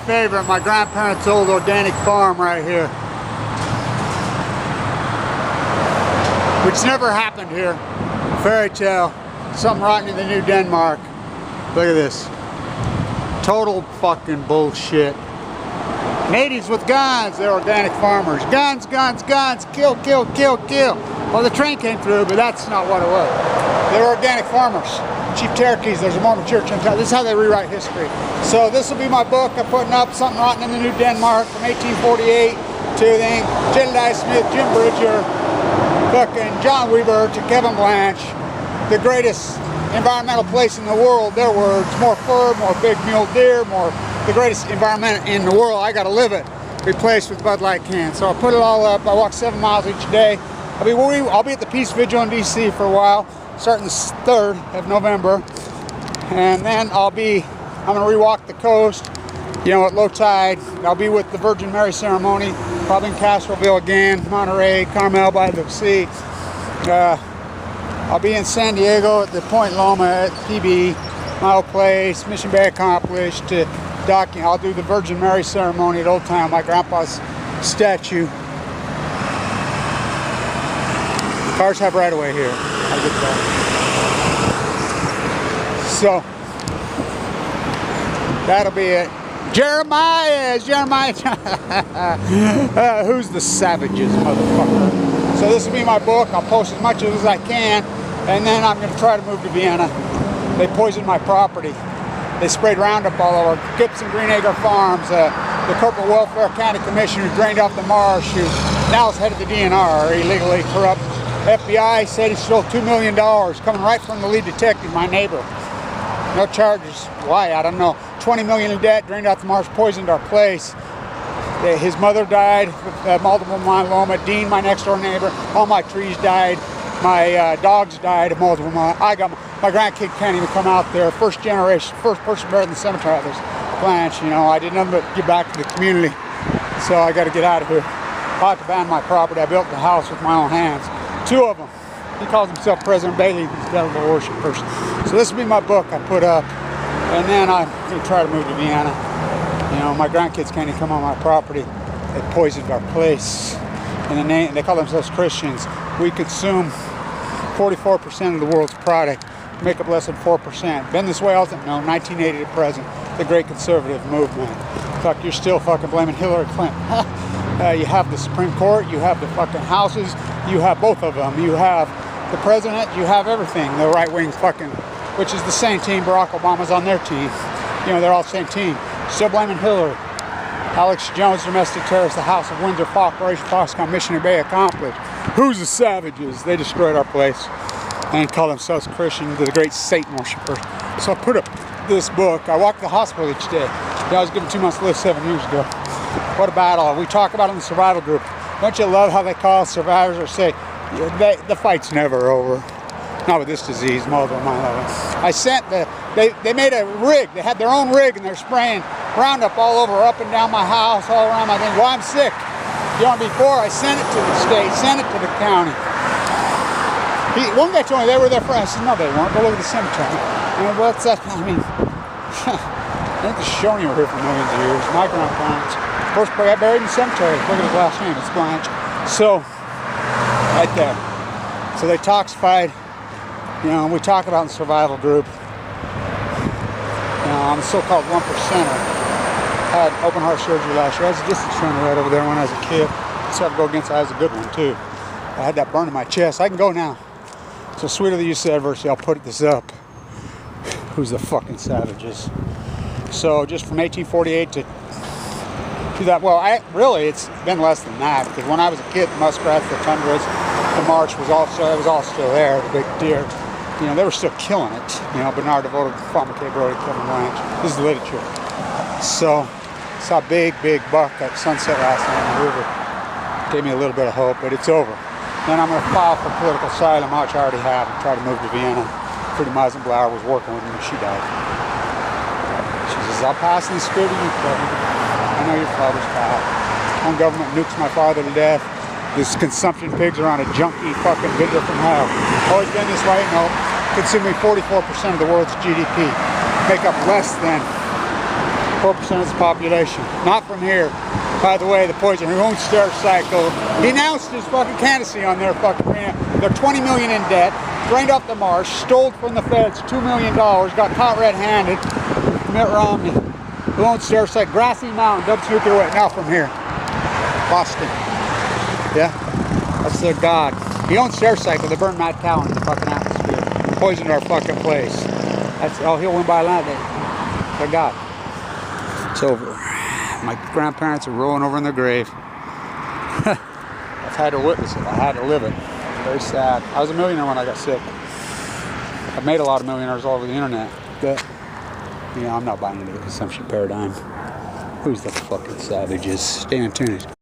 Favorite, my grandparents' old organic farm right here. Which never happened here. Fairy tale. Something rotten in the New Denmark. Look at this. Total fucking bullshit. Natives with guns, they're organic farmers. Guns, guns, guns, kill, kill, kill, kill. Well, the train came through, but that's not what it was. They were organic farmers. Chief Cherokees, there's a Mormon church in town. This is how they rewrite history. So this will be my book. I'm putting up Something Rotten in the New Denmark from 1848 to then Jedediah Smith, Jim Bridger, fucking John WEBER to Kevin Blanch. The greatest environmental place in the world, their words. More fur, more big mule deer, more the greatest environment in the world. I gotta live it. Replaced with Bud Light cans. So I put it all up. I walk 7 miles each day. I'll be at the Peace Vigil in DC for a while, starting the 3rd of November. And then I'm gonna rewalk the coast, you know, at low tide. I'll be with the Virgin Mary ceremony, probably in Castroville again, Monterey, Carmel by the sea. I'll be in San Diego at the Point Loma at PB, my old place, Mission Bay accomplished. I'll do the Virgin Mary ceremony at Old Town, my grandpa's statue. Cars have right away here. I'll get that. So that'll be it. Jeremiah. Who's the savages, motherfucker? So this will be my book. I'll post as much as I can, and then I'm going to try to move to Vienna. They poisoned my property. They sprayed Roundup all over. Gibson Greenacre Farms, the Corporate Welfare County Commissioner who drained off the marsh, who now is head of the DNR, illegally corrupt. FBI said he stole $2 million, coming right from the lead detective, my neighbor. No charges. Why? I don't know. 20 million in debt, drained out the marsh, poisoned our place. His mother died with multiple myeloma. Dean, my next door neighbor, all my trees died. My dogs died of multiple myeloma. My grandkid can't even come out there. First generation, first person buried in the cemetery. There's Blanch, you know. I did nothing but give back to the community. So I got to get out of here. I have to abandon my property. I built the house with my own hands. 2 of them. He calls himself President Bailey. He's a devil worshipper. So this will be my book I put up. And then I'm going to try to move to Vienna. You know, my grandkids can't even come on my property. They poisoned our place. And they call themselves Christians. We consume 44% of the world's product. Make up less than 4%. Been this way all the time? No, 1980 to present. The great conservative movement. Fuck, you're still fucking blaming Hillary Clinton. You have the Supreme Court, you have the fucking houses, you have both of them. You have the president, you have everything. The right-wing fucking, which is the same team. Barack Obama's on their team. You know, they're all the same team. Still blaming Hillary. Alex Jones, domestic terrorist, the House of Windsor, Operation Foxconn, Missionary Bay accomplished. Who's the savages? They destroyed our place and call themselves Christian, the great Satan worshipers. So I put up this book. I walk to the hospital each day. I was given 2 months to live 7 years ago. What a battle. We talk about it in the survival group. Don't you love how they call survivors or say, the fight's never over. Not with this disease, multiple myeloma. I sent they made a rig. They had their own rig and they're spraying Roundup all over, up and down my house, all around my thing. Well, I'm sick. You know, before I sent it to the state, sent it to the county. One guy told me they were there for, I said, no, they weren't. Go look at the cemetery. And what's that? I mean, I think the Shoshone were here for millions of years. My grandparents. First boy I buried in the cemetery. Look at his last name. It's Blanch. So, right there. So they toxified. You know, we talk about in the survival group. You know, I'm a so-called 1%er. I had open heart surgery last year. I was a distance runner right over there when I was a kid. So I'd go against. I was a good one too. I had that burn in my chest. I can go now. So sweet of the use of adversity, I'll put this up. Who's the fucking savages? So just from 1848 to that, well, really it's been less than that, because when I was a kid, the muskrats, the tundras, the marsh was all still there, the big deer. You know, they were still killing it. You know, Bernard devoted Farmer K. Brody, Kevin Blanch. This is literature. So saw a big buck at sunset last night in the river. Gave me a little bit of hope, but it's over. Then I'm going to file for political asylum, which I already have, and try to move to Vienna. Pretty Meisenblauer was working with me, she died. She says, I'll pass these screw to you, brother. I know your father's pal. One government nukes my father to death. These consumption pigs are on a junky fucking vigil from hell. Always been this way? No. Consuming 44% of the world's GDP. Make up less than 4% of its population. Not from here. By the way, the poison who owns Stericycle, he announced his fucking candidacy on their fucking grant. They're $20 million in debt, drained off the marsh, stole from the feds $2 million, got caught red-handed. Mitt Romney, who owns Stericycle, Grassy Mountain, dumps nuclear waste. Now from here, Boston. Yeah, that's their god. He owns Stericycle. They burn mad cow into the fucking atmosphere, poisoned our fucking place. That's he'll win by land. Their god. It's over. My grandparents are rolling over in their grave. I've had to witness it. I had to live it. Very sad. I was a millionaire when I got sick. I've made a lot of millionaires all over the internet. But, you know, I'm not buying into the consumption paradigm. Who's the fucking savages? Stay tuned.